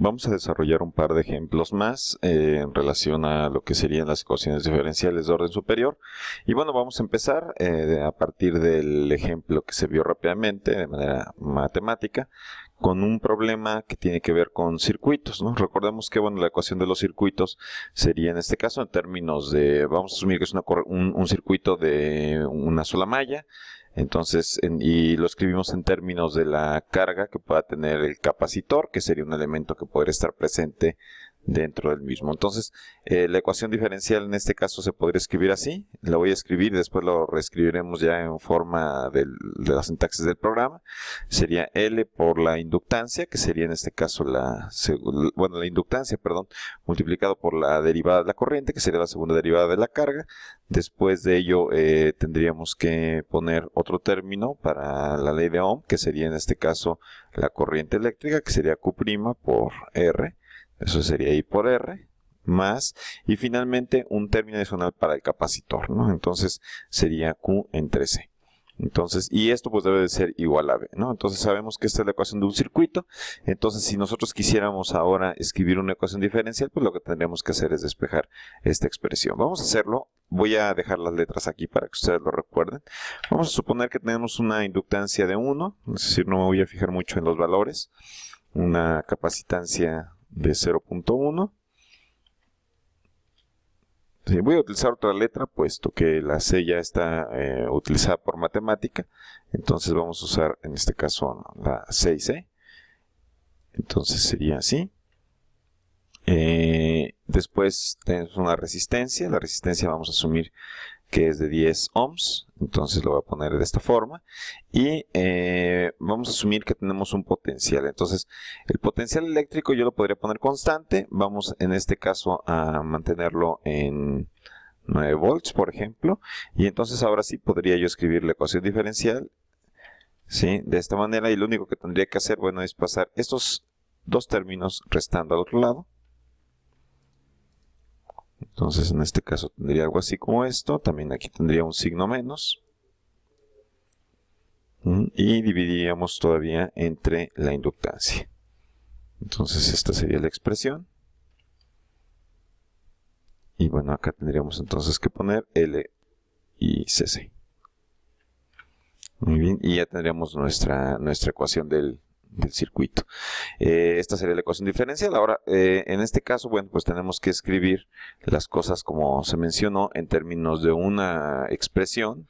Vamos a desarrollar un par de ejemplos más en relación a lo que serían las ecuaciones diferenciales de orden superior. Y bueno, vamos a empezar a partir del ejemplo que se vio rápidamente de manera matemática, con un problema que tiene que ver con circuitos, ¿no? Recordemos que bueno, la ecuación de los circuitos sería en este caso en términos de, vamos a asumir que es un circuito de una sola malla. Entonces, y lo escribimos en términos de la carga que pueda tener el capacitor, que sería un elemento que podría estar presente dentro del mismo. Entonces, la ecuación diferencial en este caso se podría escribir así. La voy a escribir y después lo reescribiremos ya en forma de la sintaxis del programa. Sería L por la inductancia, que sería en este caso la inductancia, multiplicado por la derivada de la corriente, que sería la segunda derivada de la carga. Después de ello tendríamos que poner otro término para la ley de Ohm, que sería en este caso la corriente eléctrica, que sería Q' por R. Eso sería I por R, más, y finalmente un término adicional para el capacitor, ¿no? Entonces sería Q entre C. Entonces, y esto pues debe de ser igual a B, ¿no? Entonces sabemos que esta es la ecuación de un circuito. Entonces, si nosotros quisiéramos ahora escribir una ecuación diferencial, pues lo que tendríamos que hacer es despejar esta expresión. Vamos a hacerlo. Voy a dejar las letras aquí para que ustedes lo recuerden. Vamos a suponer que tenemos una inductancia de 1, es decir, no me voy a fijar mucho en los valores. Una capacitancia de 0.1. Sí, voy a utilizar otra letra puesto que la C ya está utilizada por matemática. Entonces vamos a usar en este caso la 6C. Entonces sería así. Después tenemos una resistencia. La resistencia vamos a asumir que es de 10 ohms, entonces lo voy a poner de esta forma, y vamos a asumir que tenemos un potencial. Entonces el potencial eléctrico yo lo podría poner constante. Vamos en este caso a mantenerlo en 9 volts, por ejemplo, y entonces ahora sí podría yo escribir la ecuación diferencial, ¿sí? De esta manera, y lo único que tendría que hacer, bueno, es pasar estos dos términos restando al otro lado. Entonces en este caso tendría algo así como esto. También aquí tendría un signo menos. Y dividiríamos todavía entre la inductancia. Entonces esta sería la expresión. Y bueno, acá tendríamos entonces que poner L y CC. Muy bien, y ya tendríamos nuestra ecuación del circuito. Esta sería la ecuación diferencial. Ahora, en este caso, bueno, pues tenemos que escribir las cosas como se mencionó en términos de una expresión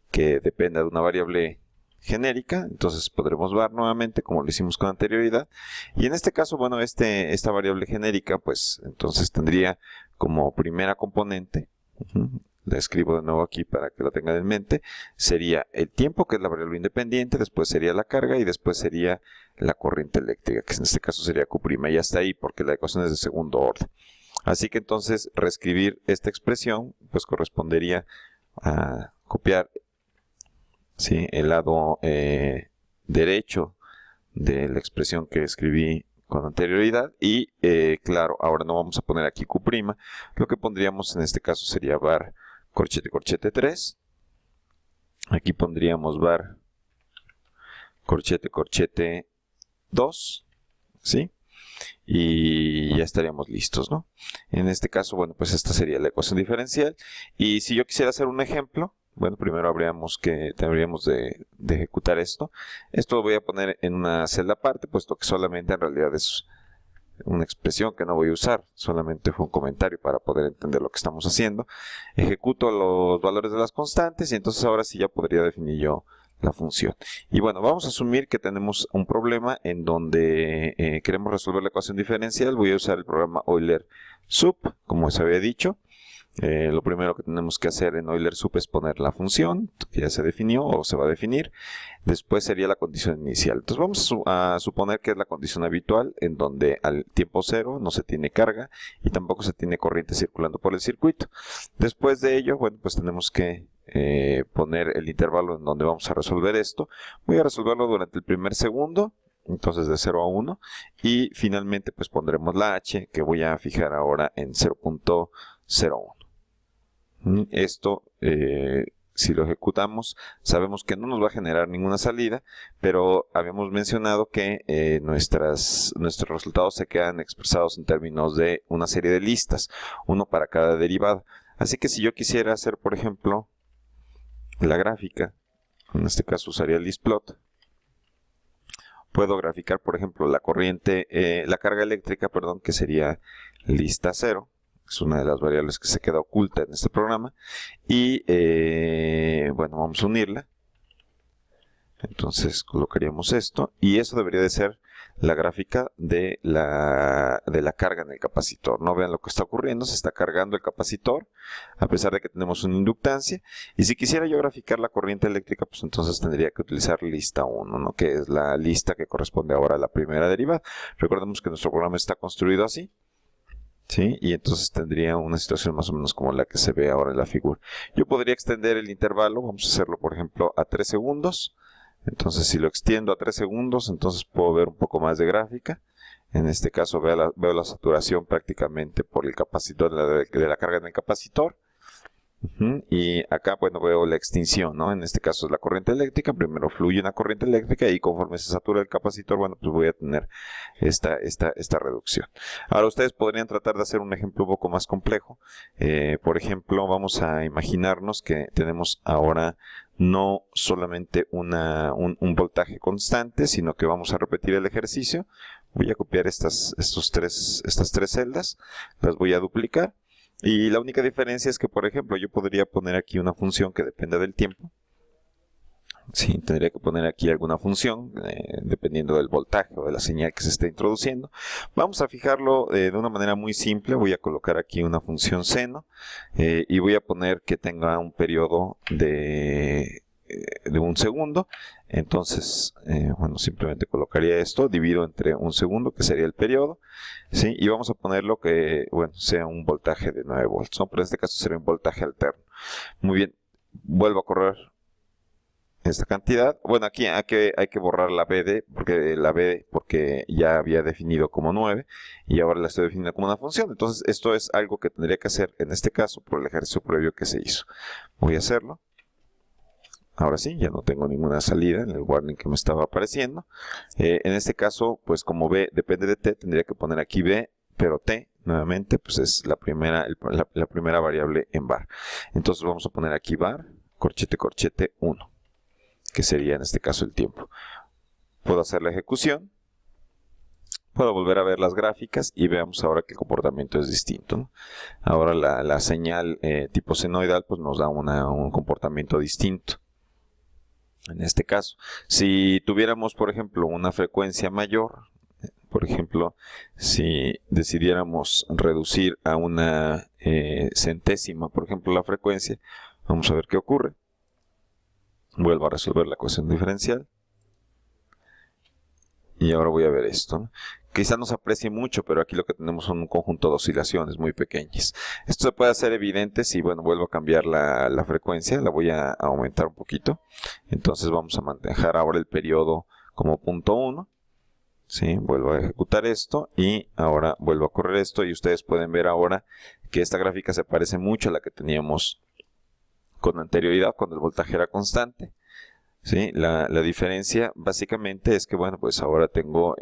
que dependa de una variable genérica. Entonces podremos ver nuevamente como lo hicimos con anterioridad. Y en este caso, bueno, esta variable genérica, pues entonces tendría como primera componente, la escribo de nuevo aquí para que la tengan en mente, sería el tiempo, que es la variable independiente, después sería la carga y después sería la corriente eléctrica, que en este caso sería Q', y hasta ahí porque la ecuación es de segundo orden. Así que entonces reescribir esta expresión pues correspondería a copiar, ¿sí?, el lado derecho de la expresión que escribí con anterioridad y claro, ahora no vamos a poner aquí Q', lo que pondríamos en este caso sería var corchete corchete 3, aquí pondríamos var corchete corchete 2, ¿sí? Y ya estaríamos listos, ¿no? En este caso, bueno, pues esta sería la ecuación diferencial. Y si yo quisiera hacer un ejemplo, bueno, primero deberíamos de ejecutar esto. Esto lo voy a poner en una celda aparte, puesto que solamente en realidad es una expresión que no voy a usar, solamente fue un comentario para poder entender lo que estamos haciendo. Ejecuto los valores de las constantes y entonces ahora sí ya podría definir yo la función. Y bueno, vamos a asumir que tenemos un problema en donde queremos resolver la ecuación diferencial. Voy a usar el programa Euler-Sup, como se había dicho. Lo primero que tenemos que hacer en Euler-Sup es poner la función, que ya se definió o se va a definir. Después sería la condición inicial. Entonces vamos a suponer que es la condición habitual, en donde al tiempo cero no se tiene carga y tampoco se tiene corriente circulando por el circuito. Después de ello, bueno, pues tenemos que poner el intervalo en donde vamos a resolver esto. Voy a resolverlo durante el primer segundo, entonces de 0 a 1, y finalmente pues pondremos la h, que voy a fijar ahora en 0.01. Esto si lo ejecutamos, sabemos que no nos va a generar ninguna salida, pero habíamos mencionado que nuestros resultados se quedan expresados en términos de una serie de listas, uno para cada derivada. Así que si yo quisiera hacer, por ejemplo, la gráfica, en este caso usaría el listplot, puedo graficar, por ejemplo, la carga eléctrica, perdón, que sería lista 0. Es una de las variables que se queda oculta en este programa. Y, bueno, vamos a unirla. Entonces colocaríamos esto. Y eso debería de ser la gráfica de la carga en el capacitor. No vean lo que está ocurriendo. Se está cargando el capacitor, a pesar de que tenemos una inductancia. Y si quisiera yo graficar la corriente eléctrica, pues entonces tendría que utilizar lista 1, ¿no? Que es la lista que corresponde ahora a la primera derivada. Recordemos que nuestro programa está construido así. ¿Sí? Y entonces tendría una situación más o menos como la que se ve ahora en la figura. Yo podría extender el intervalo, vamos a hacerlo por ejemplo a 3 segundos. Entonces si lo extiendo a 3 segundos, entonces puedo ver un poco más de gráfica. En este caso veo la saturación prácticamente por el capacitor, de la carga en el capacitor. Y acá, bueno, veo la extinción, ¿no? En este caso es la corriente eléctrica. Primero fluye una corriente eléctrica y conforme se satura el capacitor, bueno, pues voy a tener esta reducción. Ahora ustedes podrían tratar de hacer un ejemplo un poco más complejo. Por ejemplo, vamos a imaginarnos que tenemos ahora no solamente un voltaje constante, sino que vamos a repetir el ejercicio. Voy a copiar estas tres celdas, las voy a duplicar. Y la única diferencia es que, por ejemplo, yo podría poner aquí una función que dependa del tiempo. Sí, tendría que poner aquí alguna función, dependiendo del voltaje o de la señal que se esté introduciendo. Vamos a fijarlo de una manera muy simple. Voy a colocar aquí una función seno y voy a poner que tenga un periodo de 1 segundo. Entonces, bueno, simplemente colocaría esto, divido entre 1 segundo, que sería el periodo, ¿sí? Y vamos a ponerlo que, bueno, sea un voltaje de 9 volts, ¿no? Pero en este caso sería un voltaje alterno. Muy bien, vuelvo a correr esta cantidad. Bueno, aquí hay que borrar la BD, porque ya había definido como 9, y ahora la estoy definiendo como una función. Entonces, esto es algo que tendría que hacer, en este caso, por el ejercicio previo que se hizo. Voy a hacerlo. Ahora sí, ya no tengo ninguna salida en el warning que me estaba apareciendo. En este caso, pues como B depende de T, tendría que poner aquí B, pero T, nuevamente, pues es la primera variable en var. Entonces vamos a poner aquí var, corchete, corchete, 1, que sería en este caso el tiempo. Puedo hacer la ejecución. Puedo volver a ver las gráficas y veamos ahora que el comportamiento es distinto, ¿no? Ahora la señal tipo senoidal pues nos da un comportamiento distinto. En este caso, si tuviéramos, por ejemplo, una frecuencia mayor, por ejemplo, si decidiéramos reducir a una centésima, por ejemplo, la frecuencia, vamos a ver qué ocurre. Vuelvo a resolver la ecuación diferencial. Y ahora voy a ver esto, ¿no? Quizá no se aprecie mucho, pero aquí lo que tenemos son un conjunto de oscilaciones muy pequeñas. Esto se puede hacer evidente si, bueno, vuelvo a cambiar la frecuencia, la voy a aumentar un poquito. Entonces vamos a manejar ahora el periodo como punto 1. ¿Sí? Vuelvo a ejecutar esto y ahora vuelvo a correr esto y ustedes pueden ver ahora que esta gráfica se parece mucho a la que teníamos con anterioridad cuando el voltaje era constante. ¿Sí? La diferencia básicamente es que, bueno, pues ahora tengo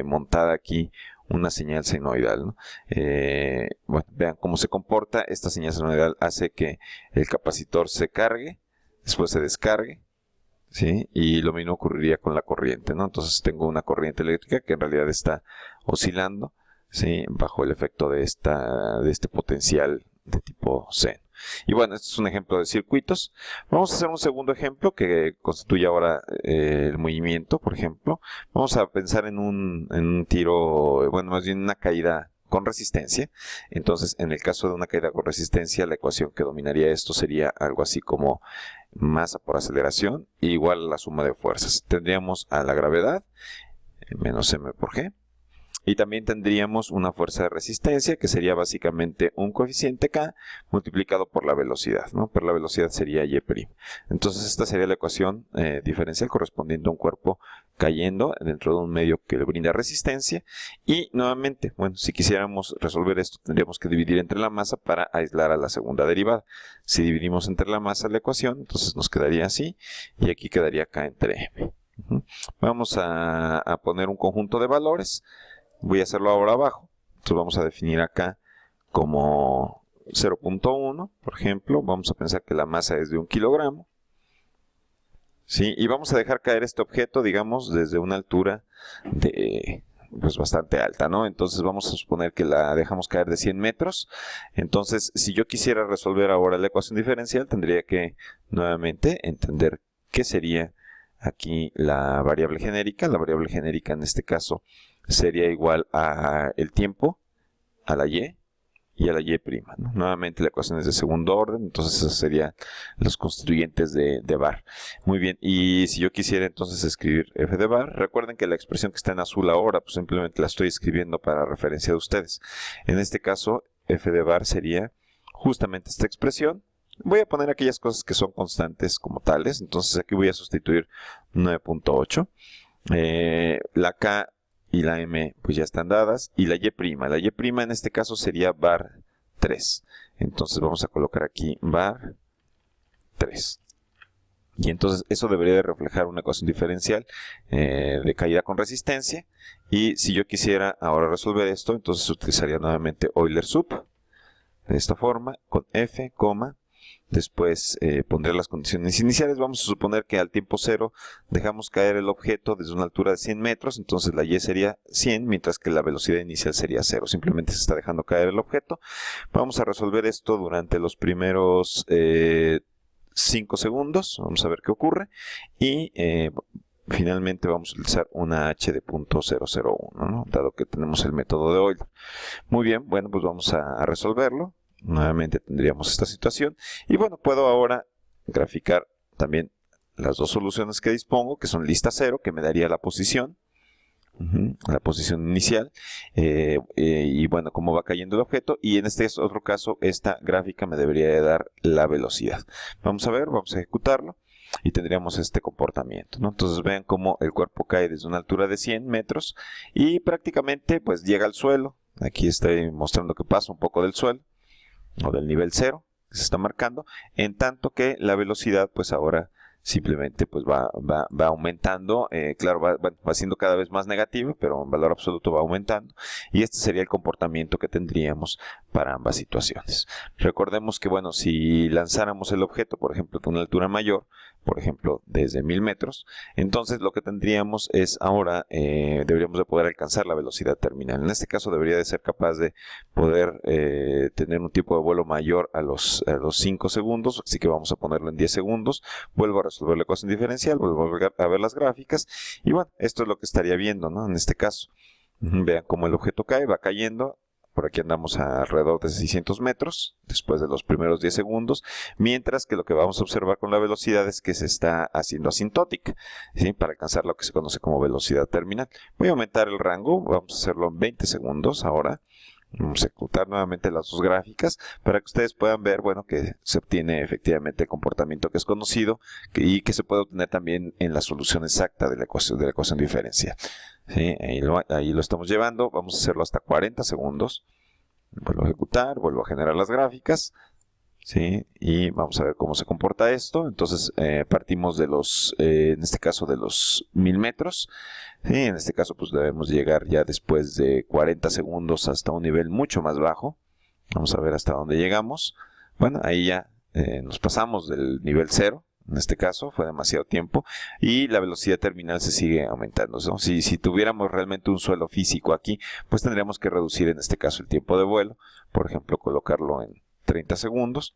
montada aquí una señal senoidal, ¿no? Bueno, vean cómo se comporta. Esta señal senoidal hace que el capacitor se cargue, después se descargue, ¿sí? Y lo mismo ocurriría con la corriente, ¿no? Entonces tengo una corriente eléctrica que en realidad está oscilando, ¿sí? Bajo el efecto de este potencial de tipo seno. Y bueno, este es un ejemplo de circuitos. Vamos a hacer un segundo ejemplo que constituye ahora el movimiento, por ejemplo. Vamos a pensar en un tiro, bueno, más bien una caída con resistencia. Entonces, en el caso de una caída con resistencia, la ecuación que dominaría esto sería algo así como masa por aceleración igual a la suma de fuerzas. Tendríamos a la gravedad, menos m por g. Y también tendríamos una fuerza de resistencia, que sería básicamente un coeficiente K multiplicado por la velocidad, ¿no? Pero la velocidad sería Y'. Entonces esta sería la ecuación diferencial correspondiente a un cuerpo cayendo dentro de un medio que le brinda resistencia. Y nuevamente, bueno, si quisiéramos resolver esto, tendríamos que dividir entre la masa para aislar a la segunda derivada. Si dividimos entre la masa la ecuación, entonces nos quedaría así, y aquí quedaría K entre M. Vamos a poner un conjunto de valores. Voy a hacerlo ahora abajo. Entonces vamos a definir acá como 0.1, por ejemplo. Vamos a pensar que la masa es de 1 kilogramo. ¿Sí? Y vamos a dejar caer este objeto, digamos, desde una altura de, pues, bastante alta, ¿no? Entonces vamos a suponer que la dejamos caer de 100 metros. Entonces, si yo quisiera resolver ahora la ecuación diferencial, tendría que nuevamente entender qué sería aquí la variable genérica. La variable genérica en este caso sería igual a el tiempo, a la y a la y', ¿no? Nuevamente la ecuación es de segundo orden, entonces esos serían los constituyentes de var. Muy bien, y si yo quisiera entonces escribir f de var, recuerden que la expresión que está en azul ahora, pues simplemente la estoy escribiendo para referencia de ustedes. En este caso, f de var sería justamente esta expresión. Voy a poner aquellas cosas que son constantes como tales, entonces aquí voy a sustituir 9.8. La k y la m pues ya están dadas, y la y' en este caso sería var 3. Entonces vamos a colocar aquí var 3. Y entonces eso debería de reflejar una ecuación diferencial de caída con resistencia. Y si yo quisiera ahora resolver esto, entonces utilizaría nuevamente Euler Sub, de esta forma, con f, después pondré las condiciones iniciales. Vamos a suponer que al tiempo 0 dejamos caer el objeto desde una altura de 100 metros, entonces la y sería 100, mientras que la velocidad inicial sería 0. Simplemente se está dejando caer el objeto. Vamos a resolver esto durante los primeros 5 segundos. Vamos a ver qué ocurre. Y finalmente vamos a utilizar una h de 0.001, ¿no? Dado que tenemos el método de Euler. Muy bien, bueno, pues vamos a resolverlo. Nuevamente tendríamos esta situación. Y bueno, puedo ahora graficar también las dos soluciones que dispongo, que son lista 0, que me daría la posición inicial, y bueno, cómo va cayendo el objeto, y en este otro caso, esta gráfica me debería de dar la velocidad. Vamos a ver, vamos a ejecutarlo, y tendríamos este comportamiento, ¿no? Entonces vean cómo el cuerpo cae desde una altura de 100 metros, y prácticamente pues llega al suelo. Aquí estoy mostrando que pasa un poco del suelo, o del nivel 0 que se está marcando, en tanto que la velocidad pues ahora simplemente pues va aumentando. Claro, va siendo cada vez más negativo, pero en valor absoluto va aumentando, y este sería el comportamiento que tendríamos para ambas situaciones. Recordemos que, bueno, si lanzáramos el objeto, por ejemplo, de una altura mayor, por ejemplo, desde 1000 metros, entonces lo que tendríamos es ahora, deberíamos de poder alcanzar la velocidad terminal. En este caso debería de ser capaz de poder tener un tiempo de vuelo mayor a los 5 segundos, así que vamos a ponerlo en 10 segundos. Vuelvo a resolver la ecuación diferencial, vuelvo a ver las gráficas, y bueno, esto es lo que estaría viendo, ¿no? En este caso, vean cómo el objeto cae, va cayendo. Por aquí andamos a alrededor de 600 metros después de los primeros 10 segundos, mientras que lo que vamos a observar con la velocidad es que se está haciendo asintótica, ¿sí? Para alcanzar lo que se conoce como velocidad terminal. Voy a aumentar el rango, vamos a hacerlo en 20 segundos ahora. Vamos a ejecutar nuevamente las dos gráficas para que ustedes puedan ver, bueno, que se obtiene efectivamente el comportamiento que es conocido y que se puede obtener también en la solución exacta de la ecuación diferencial. ¿Sí? Ahí lo estamos llevando. Vamos a hacerlo hasta 40 segundos. Vuelvo a ejecutar, vuelvo a generar las gráficas. ¿Sí? Y vamos a ver cómo se comporta esto. Entonces partimos de los, en este caso de los 1000 metros. ¿Sí? En este caso pues debemos llegar ya después de 40 segundos hasta un nivel mucho más bajo. Vamos a ver hasta dónde llegamos. Bueno, ahí ya nos pasamos del nivel 0. En este caso fue demasiado tiempo, y la velocidad terminal se sigue aumentando, ¿no? Si tuviéramos realmente un suelo físico aquí, pues tendríamos que reducir en este caso el tiempo de vuelo. Por ejemplo, colocarlo en 30 segundos.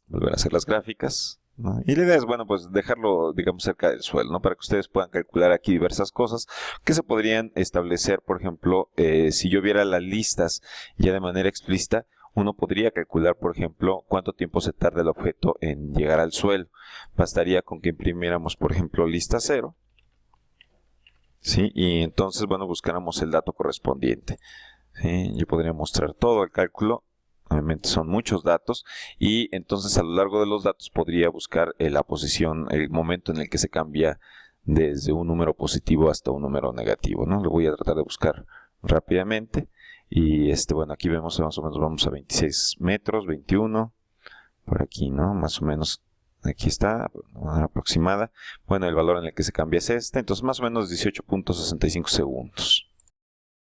Volver a hacer las gráficas, ¿no? Y la idea es, bueno, pues dejarlo, digamos, cerca del suelo, ¿no? Para que ustedes puedan calcular aquí diversas cosas que se podrían establecer. Por ejemplo, si yo viera las listas ya de manera explícita, uno podría calcular, por ejemplo, cuánto tiempo se tarda el objeto en llegar al suelo. Bastaría con que imprimiéramos, por ejemplo, lista 0. ¿sí? Y entonces, bueno, buscáramos el dato correspondiente, ¿sí? Yo podría mostrar todo el cálculo. Obviamente son muchos datos y entonces a lo largo de los datos podría buscar la posición, el momento en el que se cambia desde un número positivo hasta un número negativo, ¿no? Lo voy a tratar de buscar rápidamente y bueno, aquí vemos más o menos vamos a 26 metros, 21, por aquí, ¿no? Más o menos aquí está, una aproximada. Bueno, el valor en el que se cambia es entonces más o menos 18.65 segundos.